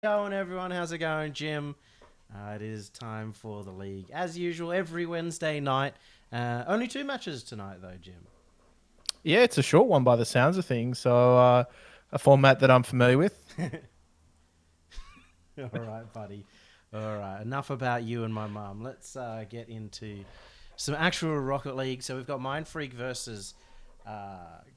Going everyone, how's it going, Jim? It is time for the league as usual every Wednesday night. Only two matches tonight though, Jim. Yeah, it's a short one by the sounds of things. So a format that I'm familiar with. All right, buddy. All right, enough about you and my mum. Let's get into some actual Rocket League. So we've got Mindfreak versus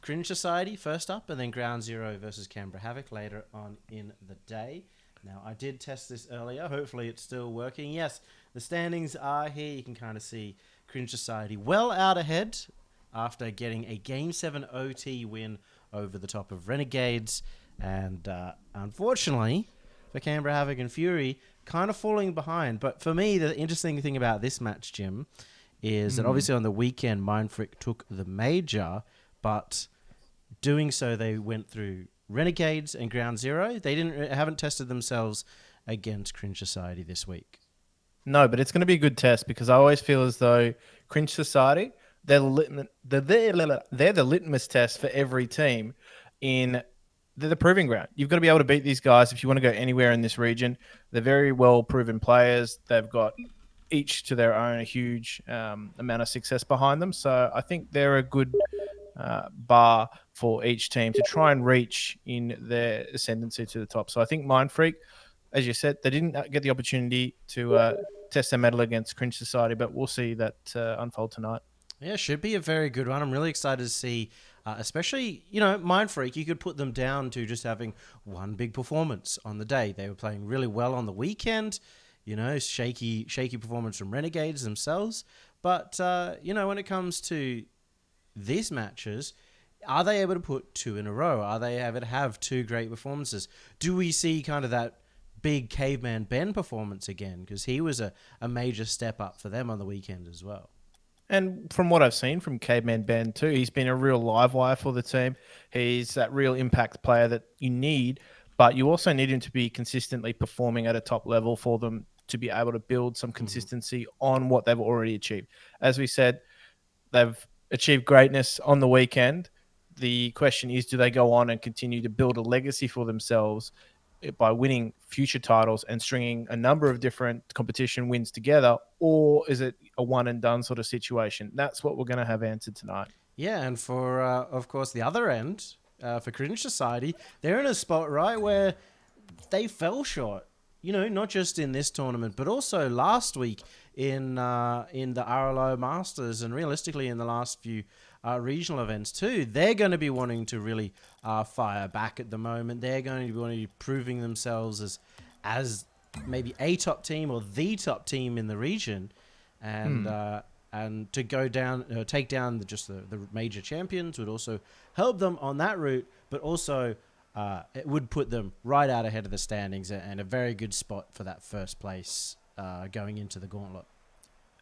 Cringe Society first up, and then Ground Zero versus Canberra Havoc later on in the day. Now, I did test this earlier. Hopefully, it's still working. Yes, the standings are here. You can kind of see Cringe Society well out ahead after getting a Game 7 OT win over the top of Renegades. And unfortunately, for Canberra Havoc and Fury, kind of falling behind. But for me, the interesting thing about this match, Jim, is that obviously on the weekend, Mindfreak took the major, but doing so, they went through Renegades and Ground Zero. They haven't tested themselves against Cringe Society this week. No, but it's going to be a good test because I always feel as though Cringe Society, they're the litmus test for every team in they're the proving ground. You've got to be able to beat these guys if you want to go anywhere in this region. They're very well proven players. They've got each to their own a huge amount of success behind them. So I think they're a good bar for each team to try and reach in their ascendancy to the top. So I think Mindfreak, as you said, they didn't get the opportunity to test their mettle against Cringe Society, but we'll see that unfold tonight. Yeah, should be a very good one. I'm really excited to see, especially, Mindfreak, you could put them down to just having one big performance on the day. They were playing really well on the weekend, shaky performance from Renegades themselves. But, when it comes to these matches, are they able to put two in a row? Are they able to have two great performances? Do we see kind of that big Caveman Ben performance again? Because he was a major step up for them on the weekend as well. And from what I've seen from Caveman Ben too, he's been a real live wire for the team. He's that real impact player that you need, but you also need him to be consistently performing at a top level for them to be able to build some consistency on what they've already achieved. As we said, they've achieved greatness on the weekend. The question is, do they go on and continue to build a legacy for themselves by winning future titles and stringing a number of different competition wins together, or is it a one and done sort of situation? That's what we're going to have answered tonight. Yeah, and for, of course, the other end, for Cringe Society, they're in a spot, right, where they fell short. Not just in this tournament, but also last week in the RLO Masters, and realistically in the last few regional events too. They're going to be wanting to really fire back at the moment. They're going to be wanting to be proving themselves as maybe a top team or the top team in the region, and to go down, take down the major champions would also help them on that route, but also it would put them right out ahead of the standings and a very good spot for that first place going into the gauntlet.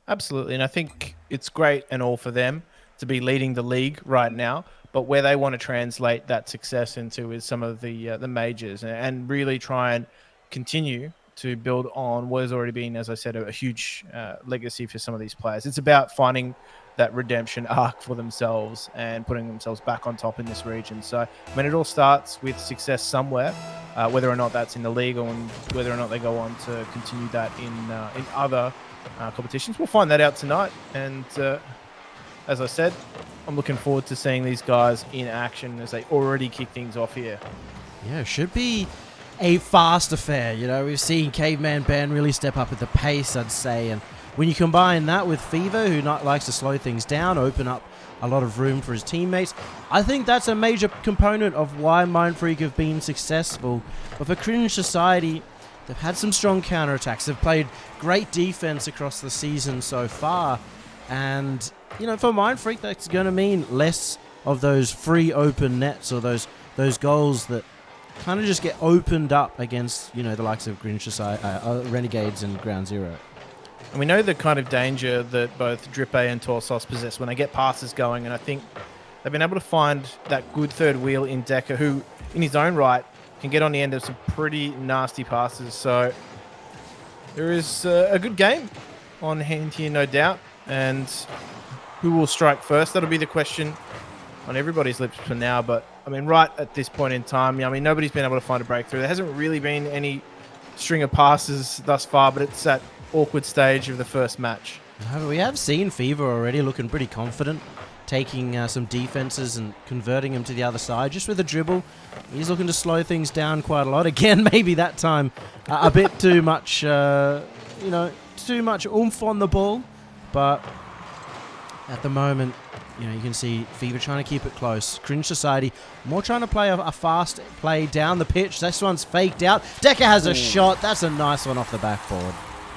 Absolutely. And I think it's great and all for them to be leading the league right now. But where they want to translate that success into is some of the majors and really try and continue to build on what has already been, as I said, a huge legacy for some of these players. It's about finding that redemption arc for themselves and putting themselves back on top in this region. So, I mean, it all starts with success somewhere, whether or not that's in the league or whether or not they go on to continue that in other competitions. We'll find that out tonight. And as I said, I'm looking forward to seeing these guys in action as they already kick things off here. Yeah, should be a fast affair. We've seen Caveman Ben really step up at the pace, I'd say. And when you combine that with Fever, who not likes to slow things down, open up a lot of room for his teammates, I think that's a major component of why Mindfreak have been successful. But for Cringe Society, they've had some strong counterattacks. They've played great defense across the season so far. And, for Mindfreak, that's going to mean less of those free open nets or those goals that kind of just get opened up against, the likes of Cringe Society, Renegades and Ground Zero. And we know the kind of danger that both Drippe and Torsos possess when they get passes going. And I think they've been able to find that good third wheel in Decker, who, in his own right, can get on the end of some pretty nasty passes. So there is a good game on hand here, no doubt. And who will strike first? That'll be the question on everybody's lips for now. But, I mean, right at this point in time, nobody's been able to find a breakthrough. There hasn't really been any string of passes thus far, but it's that awkward stage of the first match. No, but we have seen Fever already looking pretty confident, taking some defenses and converting them to the other side just with a dribble. He's looking to slow things down quite a lot. Again, maybe that time a bit too much, too much oomph on the ball. But at the moment, you can see Fever trying to keep it close. Cringe Society more trying to play a fast play down the pitch. This one's faked out. Decker has a shot. That's a nice one off the backboard.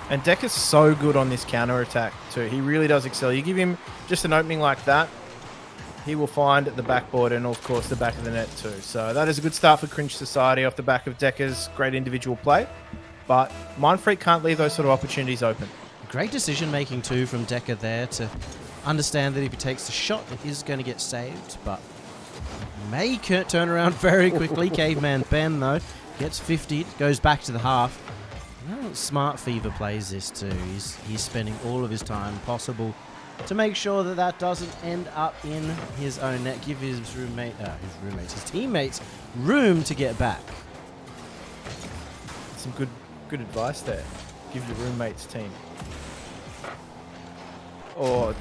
And Decker's so good on this counter-attack too. He really does excel. You give him just an opening like that, he will find the backboard and, of course, the back of the net too. So that is a good start for Cringe Society off the back of Decker's great individual play. But Mindfreak can't leave those sort of opportunities open. Great decision-making too from Decker there to understand that if he takes the shot, it is going to get saved, but may turn around very quickly. Caveman Ben, though, gets 50, goes back to the half. Smart Fever plays this too. He's spending all of his time possible to make sure that that doesn't end up in his own net. Give his teammates room to get back. Some good advice there. Give your roommates team. Oh,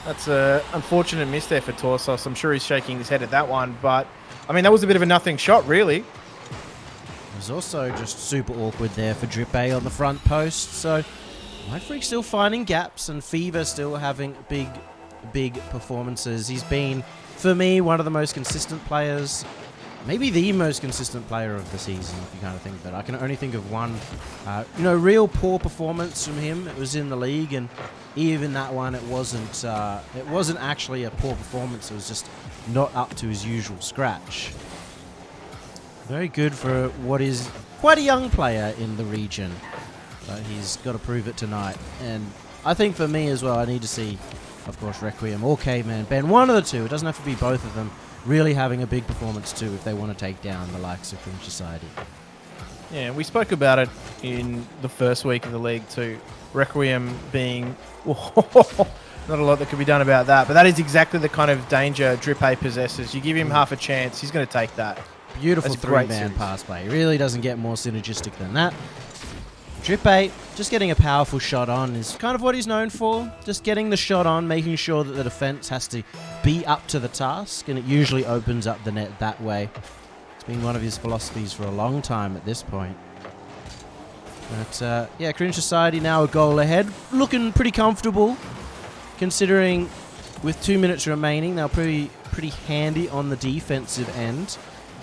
that's an unfortunate miss there for Torsos. I'm sure he's shaking his head at that one, but I mean, that was a bit of a nothing shot, really. It was also just super awkward there for Drip A on the front post. So Mindfreak still finding gaps and Fever still having big performances. He's been, for me, one of the most consistent players, maybe the most consistent player of the season, if you kind of think that. I can only think of one, real poor performance from him. It was in the league, and even that one, it wasn't actually a poor performance. It was just not up to his usual scratch. Very good for what is quite a young player in the region. But he's got to prove it tonight. And I think for me as well, I need to see, of course, Requiem or Caveman Ben. One of the two. It doesn't have to be both of them really having a big performance too if they want to take down the likes of Cringe Society. Yeah, we spoke about it in the first week of the league too. Requiem being... not a lot that could be done about that. But that is exactly the kind of danger Drip A possesses. You give him half a chance, he's going to take that. Beautiful three-man pass play. He really doesn't get more synergistic than that. Drip A, just getting a powerful shot on is kind of what he's known for. Just getting the shot on, making sure that the defense has to be up to the task, and it usually opens up the net that way. It's been one of his philosophies for a long time at this point. But, Cringe Society now a goal ahead. Looking pretty comfortable, considering with 2 minutes remaining, they're pretty handy on the defensive end.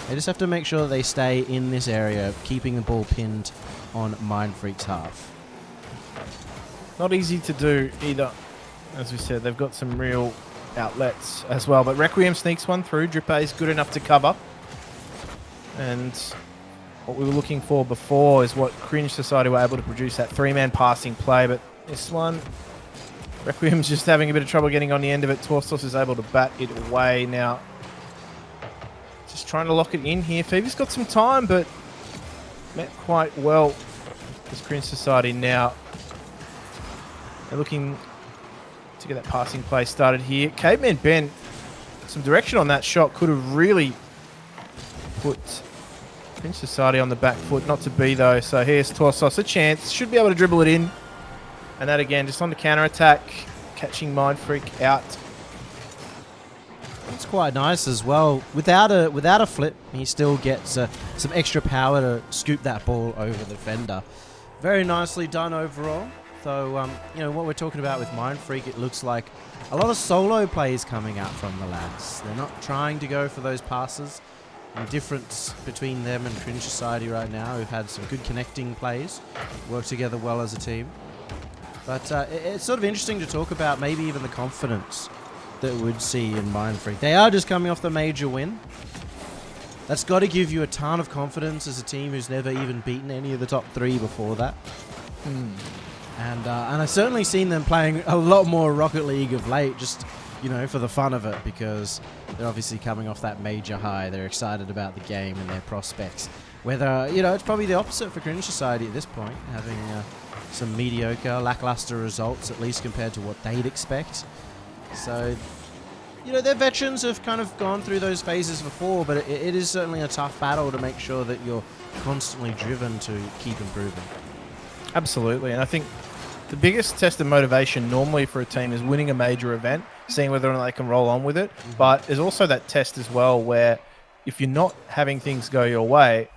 They just have to make sure that they stay in this area, keeping the ball pinned on Mindfreak's half. Not easy to do either. As we said, they've got some real outlets as well. But Requiem sneaks one through. Drip A is good enough to cover. And what we were looking for before is what Cringe Society were able to produce, that three-man passing play. But this one, Requiem's just having a bit of trouble getting on the end of it. Torsos is able to bat it away now. Just trying to lock it in here. Fever's got some time, but met quite well. This Cringe Society now. They're looking to get that passing play started here. Caveman Ben, some direction on that shot could have really put Cringe Society on the back foot. Not to be, though. So here's Torsos, a chance. Should be able to dribble it in. And that again, just on the counter-attack, catching Mindfreak out. It's quite nice as well. Without a flip, he still gets some extra power to scoop that ball over the defender. Very nicely done overall. So, what we're talking about with Mindfreak, it looks like a lot of solo plays coming out from the lads. They're not trying to go for those passes. The difference between them and Cringe Society right now, who've had some good connecting plays, work together well as a team. But it's sort of interesting to talk about maybe even the confidence that we'd see in Mindfreak. They are just coming off the major win. That's got to give you a ton of confidence as a team who's never even beaten any of the top three before that. And I've certainly seen them playing a lot more Rocket League of late, just, for the fun of it, because they're obviously coming off that major high. They're excited about the game and their prospects. Whether, it's probably the opposite for Cringe Society at this point, having some mediocre, lackluster results, at least compared to what they'd expect. So their veterans have kind of gone through those phases before, but it is certainly a tough battle to make sure that you're constantly driven to keep improving. Absolutely, and I think the biggest test of motivation normally for a team is winning a major event, seeing whether or not they can roll on with it. Mm-hmm. But there's also that test as well where if you're not having things go your way,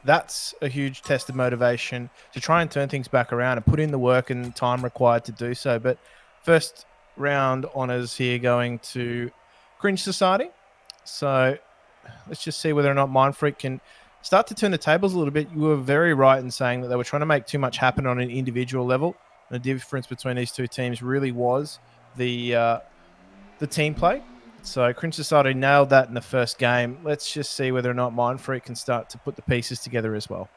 that's a huge test of motivation to try and turn things back around and put in the work and time required to do so. But first round honors here going to Cringe Society. So let's just see whether or not Mindfreak can start to turn the tables a little bit. You were very right in saying that they were trying to make too much happen on an individual level. The difference between these two teams really was the team play. So Cringe Society nailed that in the first game. Let's just see whether or not Mindfreak can start to put the pieces together as well.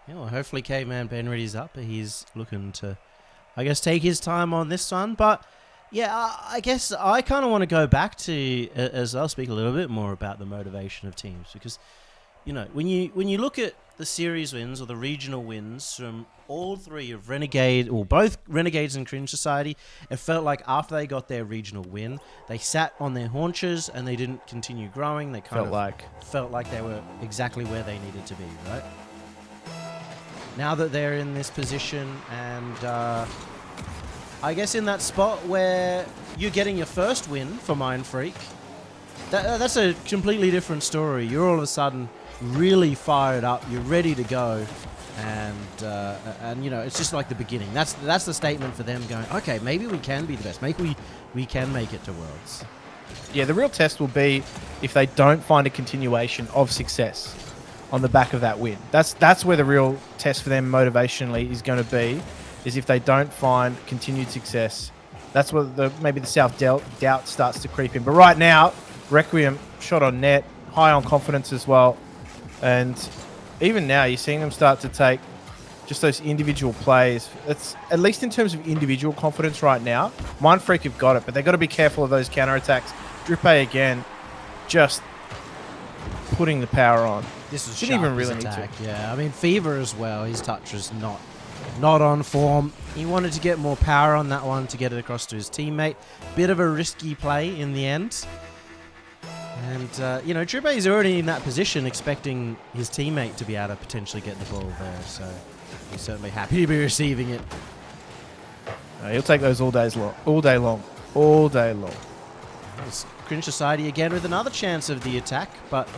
Yeah, well, hopefully Caveman Benready's up. He's looking to, I guess, take his time on this one. But yeah, I guess I kind of want to go back to, as I'll speak a little bit more about the motivation of teams, because when you look at the series wins or the regional wins from all three of Renegade, or both Renegades and Cringe Society, it felt like after they got their regional win, they sat on their haunches and they didn't continue growing. They felt like they were exactly where they needed to be, right? Now that they're in this position and I guess in that spot where you're getting your first win for Mindfreak, that's a completely different story. You're all of a sudden really fired up, you're ready to go, and it's just like the beginning. That's the statement for them, going, okay, maybe we can be the best, maybe we can make it to Worlds. Yeah, the real test will be if they don't find a continuation of success on the back of that win. That's where the real test for them motivationally is going to be, is if they don't find continued success. That's where maybe the self-doubt starts to creep in. But right now, Requiem shot on net, high on confidence as well. And even now, you're seeing them start to take just those individual plays. It's at least in terms of individual confidence right now. Mindfreak have got it, but they've got to be careful of those counterattacks. Drippe again, just putting the power on. This was didn't even really attack. Need to. Yeah, I mean Fever as well. His touch was not on form. He wanted to get more power on that one to get it across to his teammate. Bit of a risky play in the end. And, Drippe is already in that position, expecting his teammate to be able to potentially get the ball there. So he's certainly happy to be receiving it. He'll take those all day long. Cringe Society again with another chance of the attack, but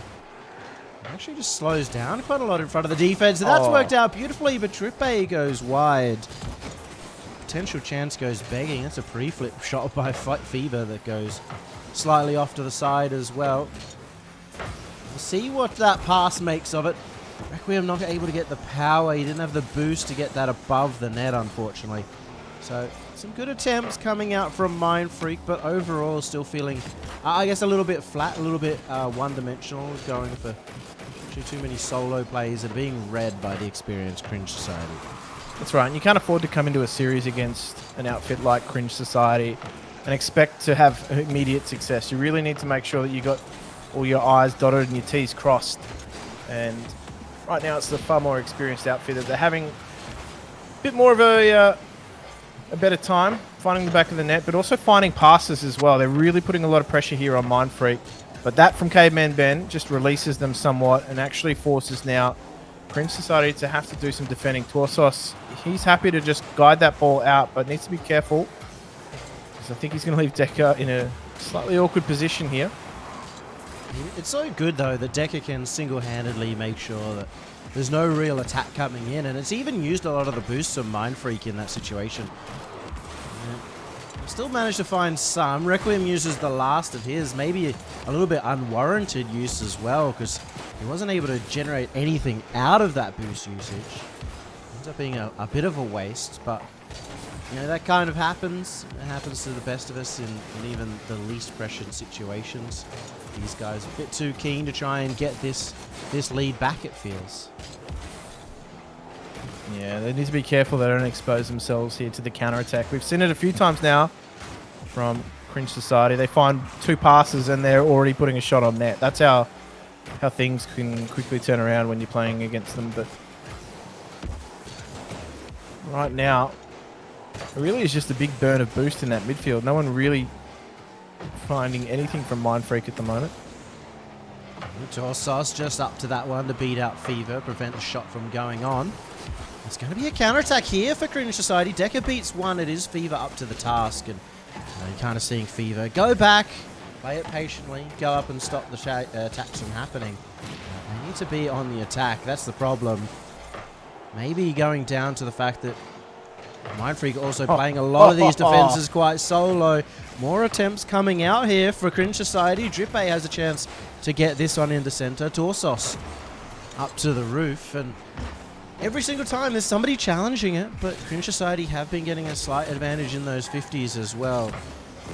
actually just slows down quite a lot in front of the defense. And that's worked out beautifully, but Drippe goes wide. Potential chance goes begging. That's a pre-flip shot by Fever that goes slightly off to the side as well. We'll see what that pass makes of it. Requiem not able to get the power. He didn't have the boost to get that above the net, unfortunately. So some good attempts coming out from Mindfreak, but overall still feeling, I guess, a little bit flat, a little bit one-dimensional, going for too many solo plays and being read by the experienced Cringe Society. That's right, and you can't afford to come into a series against an outfit like Cringe Society and expect to have immediate success. You really need to make sure that you got all your I's dotted and your T's crossed. And right now it's the far more experienced outfit that they're having a bit more of a better time finding the back of the net, but also finding passes as well. They're really putting a lot of pressure here on Mindfreak. But that from Caveman Ben just releases them somewhat and actually forces now Cringe Society to have to do some defending. Torsos, he's happy to just guide that ball out, but needs to be careful. I think he's going to leave Decker in a slightly awkward position here. It's so good, though, that Decker can single-handedly make sure that there's no real attack coming in, and it's even used a lot of the boosts of Mindfreak in that situation. Still managed to find some. Requiem uses the last of his, maybe a little bit unwarranted use as well, because he wasn't able to generate anything out of that boost usage. Ends up being a bit of a waste, but that kind of happens. It happens to the best of us in even the least pressured situations. These guys are a bit too keen to try and get this lead back, it feels. Yeah, they need to be careful they don't expose themselves here to the counter-attack. We've seen it a few times now from Cringe Society. They find two passes and they're already putting a shot on net. That's how things can quickly turn around when you're playing against them. But right now, it really is just a big burn of boost in that midfield. No one really finding anything from Mindfreak at the moment. Torsos just up to that one to beat out Fever, prevent the shot from going on. It's going to be a counterattack here for Cringe Society. Decker beats one. It is Fever up to the task. And you're kind of seeing Fever go back, play it patiently, go up and stop the attacks from happening. They need to be on the attack. That's the problem. Maybe going down to the fact that Mindfreak also playing a lot of these defenses quite solo. More attempts coming out here for Cringe Society. Drippe has a chance to get this one into center. Torsos up to the roof, and every single time there's somebody challenging it, but Cringe Society have been getting a slight advantage in those 50s as well.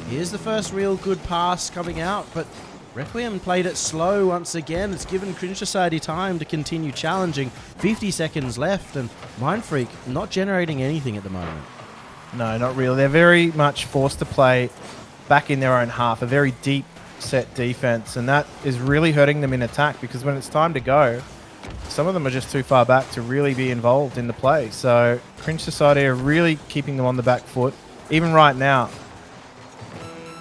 Here's the first real good pass coming out, but Requiem played it slow once again. It's given Cringe Society time to continue challenging. 50 seconds left, and Mindfreak not generating anything at the moment. No, not really. They're very much forced to play back in their own half, a very deep set defense, and that is really hurting them in attack because when it's time to go, some of them are just too far back to really be involved in the play. So Cringe Society are really keeping them on the back foot. Even right now,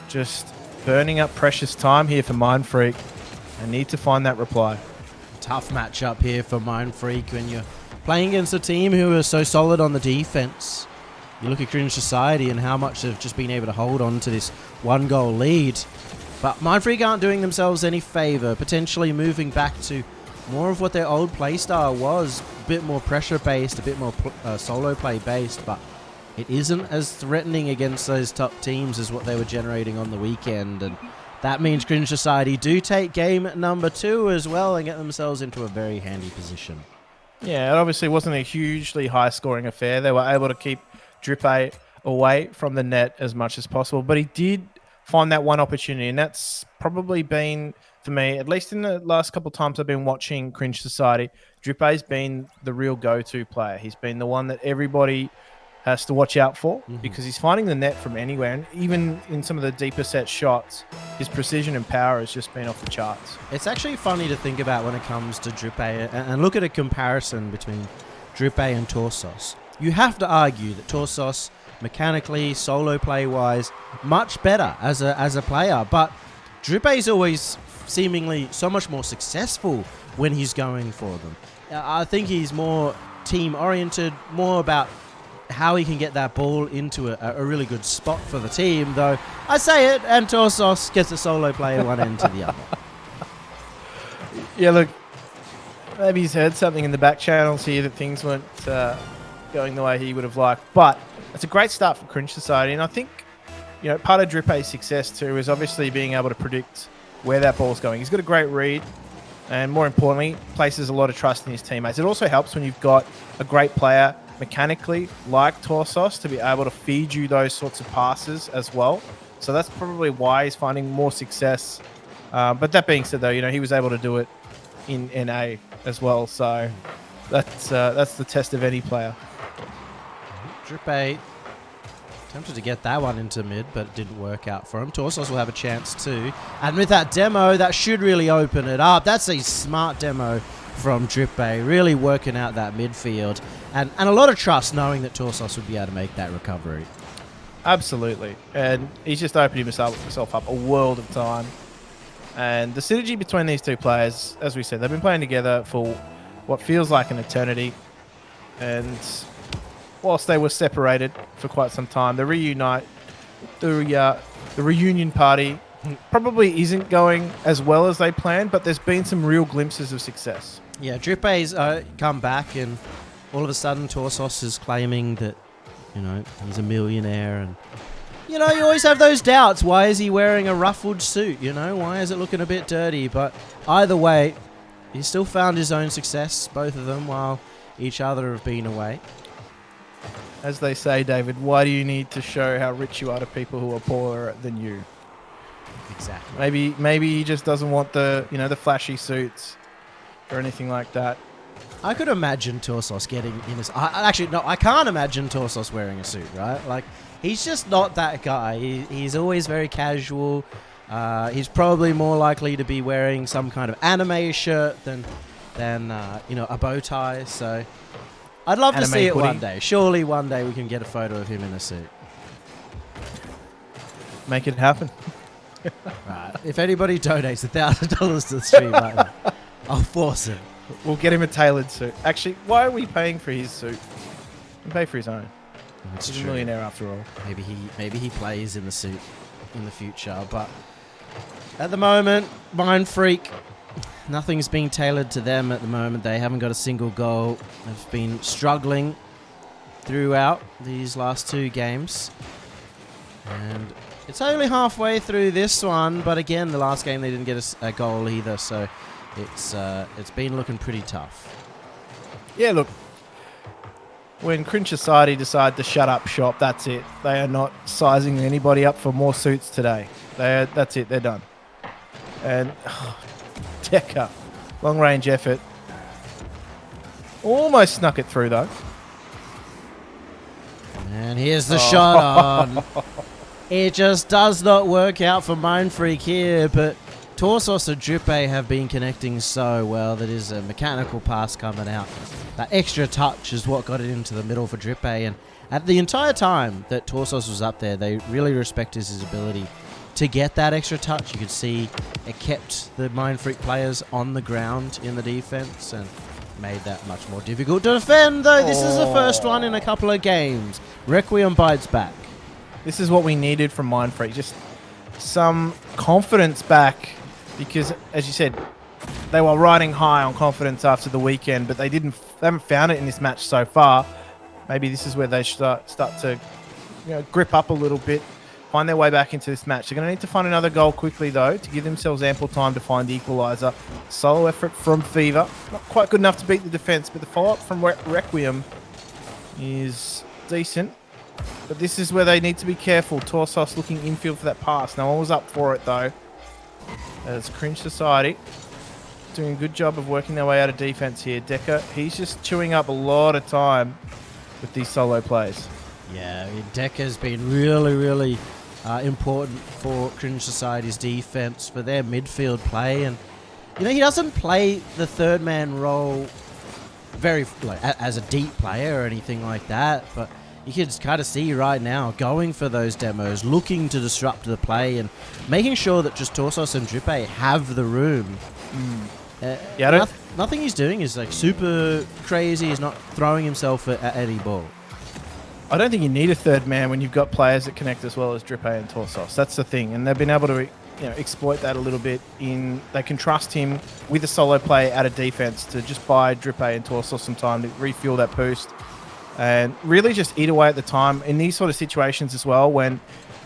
just burning up precious time here for Mindfreak. I need to find that reply. Tough matchup here for Mindfreak when you're playing against a team who are so solid on the defense. You look at Cringe Society and how much they've just been able to hold on to this 1-goal lead. But Mindfreak aren't doing themselves any favor, potentially moving back to more of what their old playstyle was. A bit more pressure-based, a bit more solo play-based, but it isn't as threatening against those top teams as what they were generating on the weekend. And that means Cringe Society do take game number 2 as well and get themselves into a very handy position. Yeah, it obviously wasn't a hugely high-scoring affair. They were able to keep Drippe away from the net as much as possible, but he did find that one opportunity, and that's probably been, for me, at least in the last couple of times I've been watching Cringe Society, Drippe's been the real go-to player. He's been the one that everybody has to watch out for because he's finding the net from anywhere, and even in some of the deeper set shots, his precision and power has just been off the charts. It's actually funny to think about when it comes to Drippe and look at a comparison between Drippe and Torsos. You have to argue that Torsos, mechanically, solo play-wise, much better as a player, but Drippe's always seemingly so much more successful when he's going for them. I think he's more team-oriented, more about how he can get that ball into a really good spot for the team, though I say it, and Torsos gets a solo play one end to the other. Yeah, look, maybe he's heard something in the back channels here that things weren't going the way he would have liked, but it's a great start for Cringe Society, and I think, you know, part of Drippe's success too is obviously being able to predict where that ball's going. He's got a great read, and more importantly, places a lot of trust in his teammates. It also helps when you've got a great player mechanically like Torsos to be able to feed you those sorts of passes as well. So that's probably why he's finding more success. But that being said, though, you know, he was able to do it in NA as well. So that's the test of any player. Drippe attempted to get that one into mid, but it didn't work out for him. Torsos will have a chance too. And with that demo, that should really open it up. That's a smart demo from Drippe, really working out that midfield. And a lot of trust knowing that Torsos would be able to make that recovery. Absolutely. And he's just opened himself up a world of time. And the synergy between these two players, as we said, they've been playing together for what feels like an eternity. And whilst they were separated for quite some time, the reunion party probably isn't going as well as they planned, but there's been some real glimpses of success. Yeah, Drippe's come back, and all of a sudden Torsos is claiming that, you know, he's a millionaire, and, you know, you always have those doubts. Why is he wearing a ruffled suit? You know, why is it looking a bit dirty? But either way, he still found his own success, both of them, while each other have been away. As they say, David, why do you need to show how rich you are to people who are poorer than you? Exactly. Maybe he just doesn't want the flashy suits or anything like that. I could imagine Torsos getting in his... I can't imagine Torsos wearing a suit, right? Like, he's just not that guy. He's always very casual. He's probably more likely to be wearing some kind of anime shirt than a bow tie. So I'd love to see it one day. Surely one day we can get a photo of him in a suit. Make it happen. Right. If anybody donates $1,000 to the stream right now, I'll force it. We'll get him a tailored suit. Actually, why are we paying for his suit? We pay for his own. It's He's a true. millionaire after all. Maybe he plays in the suit in the future, but at the moment, Mindfreak, nothing's being tailored to them at the moment. They haven't got a single goal. They've been struggling throughout these last 2 games. And it's only halfway through this one, but again, the last game they didn't get a goal either, so it's been looking pretty tough. Yeah, look. When Cringe Society decide to shut up shop, that's it. They are not sizing anybody up for more suits today. That's it. They're done. And Decker, long range effort. Almost snuck it through though. And here's the shot on. It just does not work out for Mindfreak here, but Torsos and Drippe have been connecting so well. That is a mechanical pass coming out. That extra touch is what got it into the middle for Drippe, and at the entire time that Torsos was up there, they really respected his ability to get that extra touch. You could see it kept the Mindfreak players on the ground in the defense and made that much more difficult to defend, though. This is the first one in a couple of games. Requiem bites back. This is what we needed from Mindfreak. Just some confidence back, because, as you said, they were riding high on confidence after the weekend, but they haven't found it in this match so far. Maybe this is where they start to grip up a little bit, find their way back into this match. They're going to need to find another goal quickly, though, to give themselves ample time to find the equaliser. Solo effort from Fever. Not quite good enough to beat the defence, but the follow-up from Requiem is decent. But this is where they need to be careful. Torsos looking infield for that pass. No one was up for it, though. As Cringe Society doing a good job of working their way out of defense here. Decker, he's just chewing up a lot of time with these solo plays. Yeah, I mean, Decker's been really, really important for Cringe Society's defense, for their midfield play. And, he doesn't play the third man role very as a deep player or anything like that, but you can kind of see right now going for those demos, looking to disrupt the play and making sure that just Torsos and Drippe have the room. Nothing he's doing is super crazy. He's not throwing himself at any ball. I don't think you need a third man when you've got players that connect as well as Drippe and Torsos. That's the thing, and they've been able to exploit that a little bit. They can trust him with a solo play out of defense to just buy Drippe and Torsos some time to refuel that boost and really just eat away at the time in these sort of situations as well. When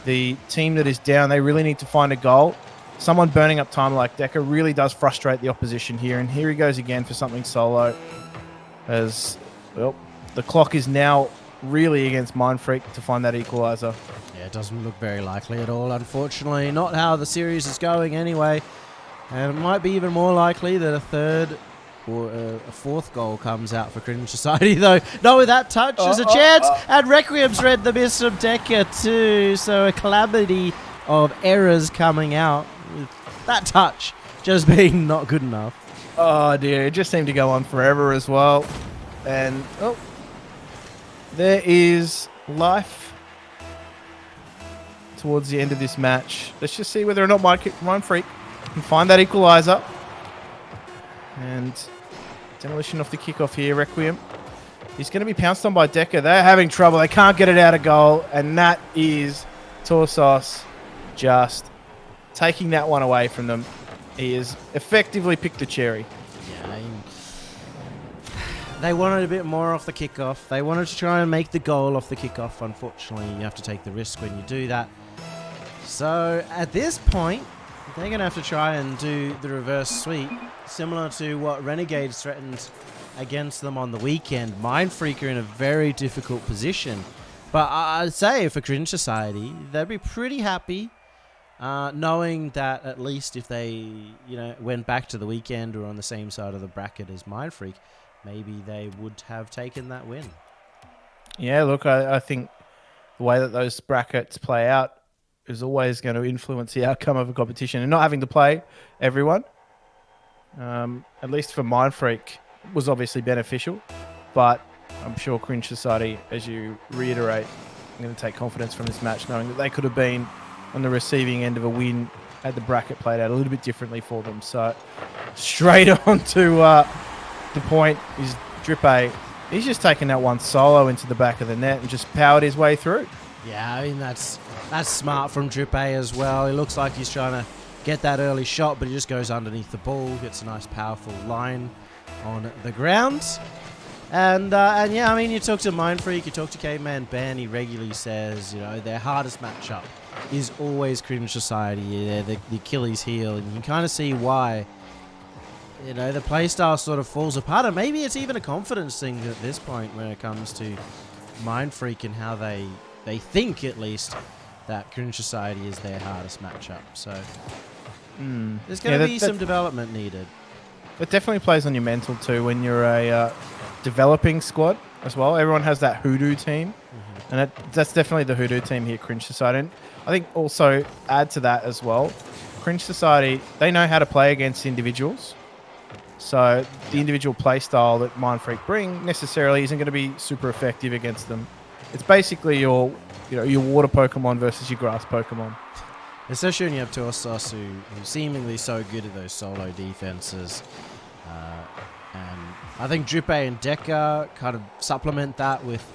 the team that is down, they really need to find a goal. Someone burning up time like Decker really does frustrate the opposition here. And here he goes again for something solo. As, well, the clock is now really against Mindfreak to find that equaliser. Yeah, it doesn't look very likely at all, unfortunately. Not how the series is going anyway. And it might be even more likely that a third or a fourth goal comes out for Cringe Society, though. No, with that touch, there's a chance. And Requiem's read the miss from Decker too. So a calamity of errors coming out with that touch just being not good enough. Oh dear, it just seemed to go on forever as well. And there is life towards the end of this match. Let's just see whether or not Mindfreak can find that equaliser. And demolition off the kickoff here, Requiem. He's going to be pounced on by Decker. They're having trouble. They can't get it out of goal. And that is Torsos just taking that one away from them. He has effectively picked the cherry. Yeah, they wanted a bit more off the kickoff. They wanted to try and make the goal off the kickoff. Unfortunately, you have to take the risk when you do that. So at this point, they're going to have to try and do the reverse sweep, similar to what Renegades threatened against them on the weekend. Mindfreak are in a very difficult position. But I'd say for Cringe Society, they'd be pretty happy knowing that at least if they went back to the weekend or on the same side of the bracket as Mindfreak, maybe they would have taken that win. Yeah, look, I think the way that those brackets play out is always going to influence the outcome of a competition. And not having to play everyone, at least for Mindfreak, was obviously beneficial. But I'm sure Cringe Society, as you reiterate, are going to take confidence from this match, knowing that they could have been on the receiving end of a win had the bracket played out a little bit differently for them. So straight on to the point is Drippe. He's just taken that one solo into the back of the net and just powered his way through. Yeah, I mean, that's smart from Drippe as well. It looks like he's trying to get that early shot, but he just goes underneath the ball, gets a nice, powerful line on the ground. And yeah, I mean, you talk to Mindfreak, you talk to Caveman Ben, he regularly says, their hardest matchup is always Cringe Society. They're the Achilles heel, and you can kind of see why. The playstyle sort of falls apart, and maybe it's even a confidence thing at this point when it comes to Mindfreak and how they think, at least, that Cringe Society is their hardest matchup. So there's going to be some development needed. It definitely plays on your mental too when you're a developing squad as well. Everyone has that hoodoo team, and that's definitely the hoodoo team here, Cringe Society. And I think also add to that as well, Cringe Society, they know how to play against individuals. So the individual play style that Mindfreak bring necessarily isn't going to be super effective against them. It's basically your water Pokemon versus your grass Pokemon. Especially when you have Torsos, who's seemingly so good at those solo defenses. And I think Drippe and Deca kind of supplement that with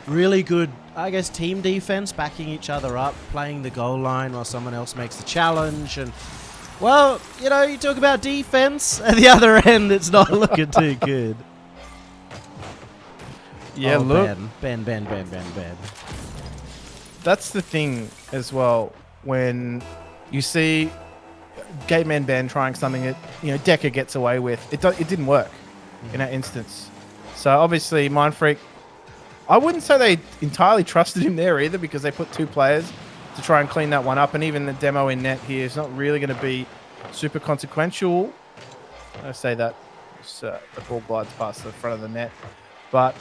really good, I guess, team defense, backing each other up, playing the goal line while someone else makes the challenge. And, well, you talk about defense, at the other end, it's not looking too good. Yeah, look. Ben. That's the thing as well. When you see Gateman Ben trying something that Deca gets away with, it didn't work in that instance. So obviously Mindfreak, I wouldn't say they entirely trusted him there either, because they put two players to try and clean that one up, and even the demo in net here is not really going to be super consequential. I say that the ball glides past the front of the net, but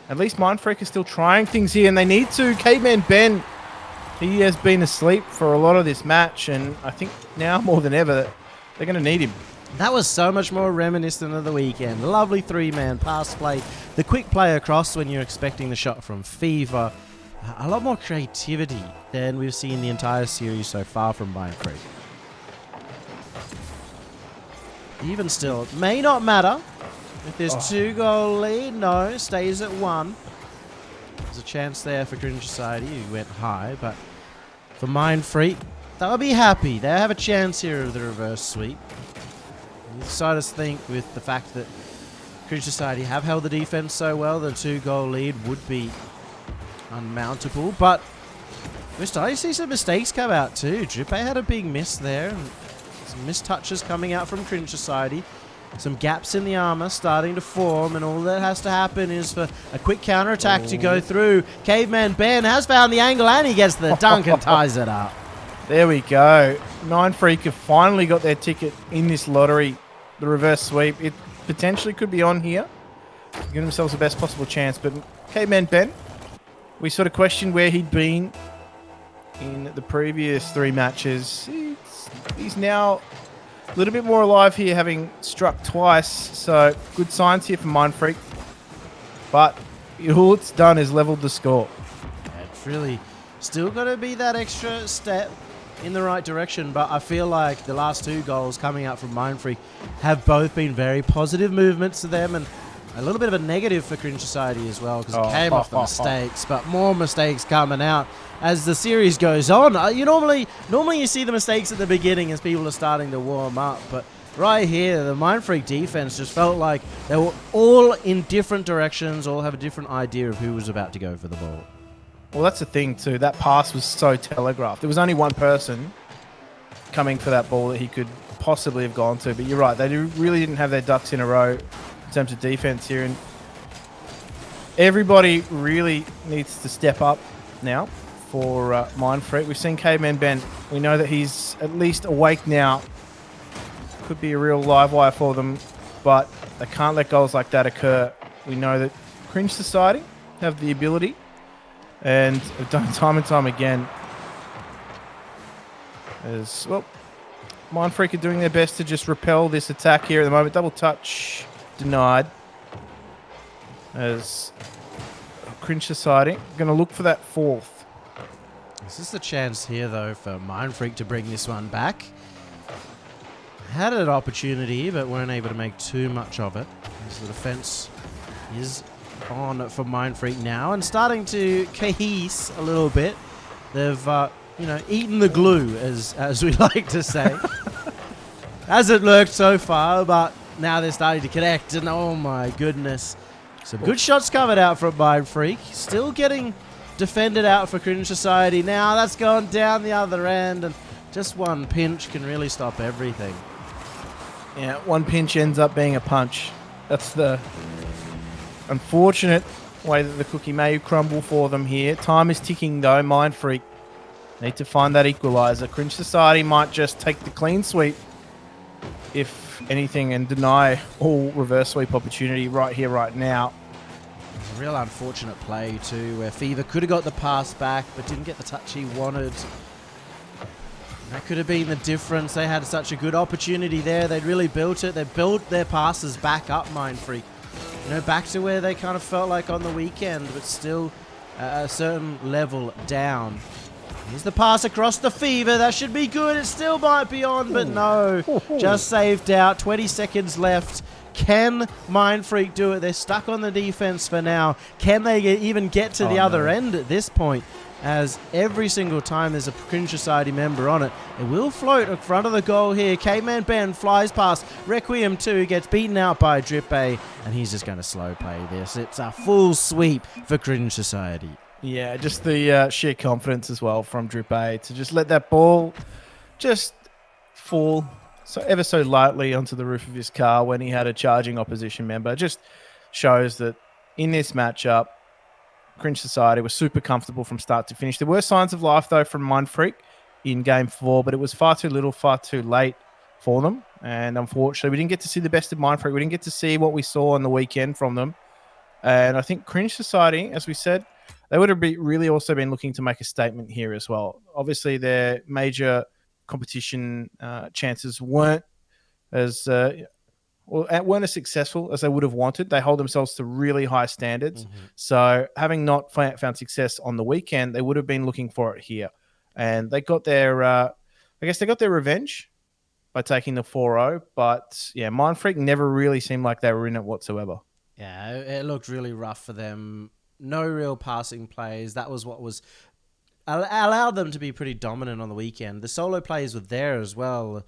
at least Mindfreak is still trying things here, and they need to. Caveman Ben, he has been asleep for a lot of this match, and I think now more than ever they're going to need him. That was so much more reminiscent of the weekend. Lovely three-man pass play. The quick play across when you're expecting the shot from Fever. A lot more creativity than we've seen the entire series so far from Mindfreak. Even still, it may not matter. If there's 2-goal lead, no, stays at 1. There's a chance there for Cringe Society, who went high, but for Mindfreak, they'll be happy. They have a chance here of the reverse sweep. You decide to think with the fact that Cringe Society have held the defense so well, the 2-goal lead would be unmountable, but we're starting to see some mistakes come out too. Drippe had a big miss there, and some missed touches coming out from Cringe Society. Some gaps in the armor starting to form, and all that has to happen is for a quick counter-attack to go through. Caveman Ben has found the angle, and he gets the dunk and ties it up. There we go. Mindfreak have finally got their ticket in this lottery. The reverse sweep. It potentially could be on here. Give themselves the best possible chance. But Caveman Ben, we sort of questioned where he'd been in the previous 3 matches. He's now a little bit more alive here, having struck twice. So good signs here for Mindfreak. But all it's done is leveled the score. It's really still got to be that extra step in the right direction, but I feel like the last 2 goals coming out from Mindfreak have both been very positive movements to them, and a little bit of a negative for Cringe Society as well, because it came off the mistakes, but more mistakes coming out as the series goes on. You normally you see the mistakes at the beginning as people are starting to warm up, but right here, the Mindfreak defense just felt like they were all in different directions, all have a different idea of who was about to go for the ball. Well, that's the thing too. That pass was so telegraphed. There was only one person coming for that ball that he could possibly have gone to. But you're right. They really didn't have their ducks in a row in terms of defense here. And everybody really needs to step up now for Mindfreak. We've seen Caveman Ben. We know that he's at least awake now. Could be a real live wire for them. But they can't let goals like that occur. We know that Cringe Society have the ability, and have done it time and time again. As well, Mindfreak are doing their best to just repel this attack here at the moment. Double touch denied. As Cringe Society going to look for that 4th. This is the chance here, though, for Mindfreak to bring this one back. Had an opportunity, but weren't able to make too much of it. As the defense is on for Mindfreak now and starting to cohese a little bit. They've, eaten the glue, as we like to say. Hasn't worked so far, but now they're starting to connect, and oh my goodness. Some good shots covered out from Mindfreak. Still getting defended out for Cringe Society. Now that's gone down the other end, and just one pinch can really stop everything. Yeah, one pinch ends up being a punch. That's the unfortunate way that the cookie may crumble for them here. Time is ticking, though. Mindfreak need to find that equaliser. Cringe Society might just take the clean sweep, if anything, and deny all reverse sweep opportunity right here, right now. A real unfortunate play, too, where Fever could have got the pass back, but didn't get the touch he wanted. That could have been the difference. They had such a good opportunity there. They'd really built it. They built their passes back up, Mindfreak. Back to where they kind of felt like on the weekend, but still a certain level down. Here's the pass across the Fever. That should be good. It still might be on, but no. Just saved out. 20 seconds left. Can Mindfreak do it? They're stuck on the defense for now. Can they even get to the other end at this point? As every single time there's a Cringe Society member on it, it will float in front of the goal here. K-Man Ben flies past. Requiem 2 gets beaten out by Drip A, and he's just going to slow play this. It's a full sweep for Cringe Society. Yeah, just the sheer confidence as well from Drip A to just let that ball just fall ever so lightly onto the roof of his car when he had a charging opposition member. It just shows that in this matchup, Cringe Society was super comfortable from start to finish. There were signs of life, though, from Mindfreak in Game 4, but it was far too little, far too late for them. And unfortunately, we didn't get to see the best of Mindfreak. We didn't get to see what we saw on the weekend from them. And I think Cringe Society, as we said, they would have really also been looking to make a statement here as well. Obviously, their major competition chances weren't as successful as they would have wanted. They hold themselves to really high standards. Mm-hmm. So having not found success on the weekend, they would have been looking for it here. And they got their, they got their revenge by taking the 4-0. But yeah, Mindfreak never really seemed like they were in it whatsoever. Yeah, it looked really rough for them. No real passing plays. That was what was allowed them to be pretty dominant on the weekend. The solo plays were there as well.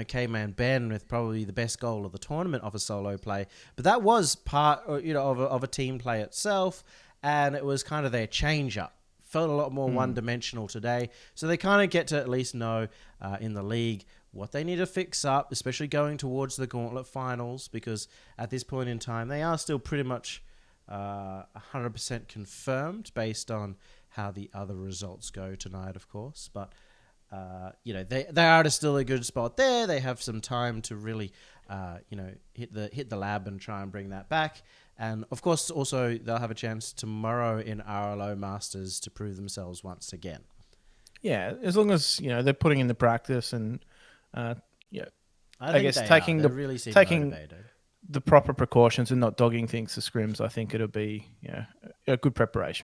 K-Man Ben with probably the best goal of the tournament of a solo play. But that was part, of a team play itself, and it was kind of their change-up. Felt a lot more one-dimensional today. So they kind of get to at least know in the league what they need to fix up, especially going towards the Gauntlet finals, because at this point in time, they are still pretty much 100% confirmed based on how the other results go tonight, of course. But, they are still a good spot there. They have some time to really, hit the lab and try and bring that back. And, of course, also they'll have a chance tomorrow in RLO Masters to prove themselves once again. Yeah, as long as, they're putting in the practice and, I guess taking the proper precautions and not dogging things to scrims, I think it'll be a good preparation